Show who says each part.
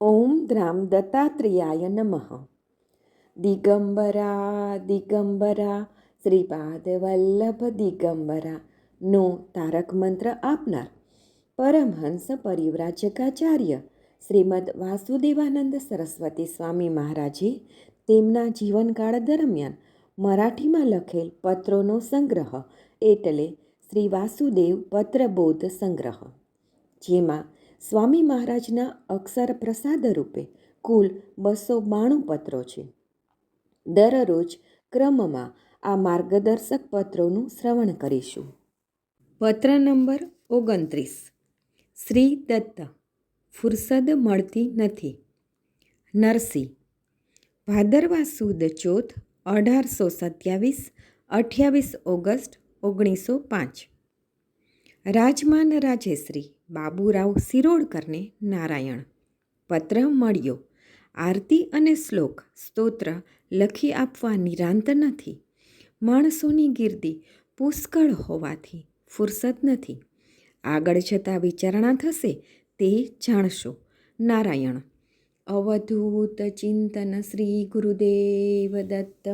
Speaker 1: ઓમ દ્રામ દત્તાત્રેયાય નમઃ. દિગંબરા દિગંબરા શ્રીપાદ વલ્લભ દિગંબરા નો તારક મંત્ર આપનાર પરમહંસ પરિવ્રાજકાચાર્ય શ્રીમદ વાસુદેવાનંદ સરસ્વતી સ્વામી મહારાજે તેમના જીવનકાળ દરમિયાન મરાઠીમાં લખેલ પત્રોનો સંગ્રહ એટલે શ્રી વાસુદેવ પત્રબોધ સંગ્રહ, જેમાં સ્વામી મહારાજના અક્ષર પ્રસાદ રૂપે કુલ 292 પત્રો છે. દરરોજ ક્રમમાં આ માર્ગદર્શક પત્રોનું શ્રવણ કરીશું. પત્ર નંબર 29. શ્રી દત્ત. ફુરસદ મળતી નથી. નરસિંહ. ભાદરવા સુદ ચોથ 1827, 28 ઓગસ્ટ 1905. રાજમાન રાજેશ્રી બાબુરાવ શિરોડકરને નારાયણ. પત્ર મળ્યો. આરતી અને શ્લોક સ્તોત્ર લખી આપવા નિરાંત નથી. માણસોની ગીર્દી પુષ્કળ હોવાથી ફુરસદ નથી. આગળ જતાં વિચારણા થશે તે જાણશો. નારાયણ. અવધૂત ચિંતન શ્રી ગુરુદેવ દત્ત.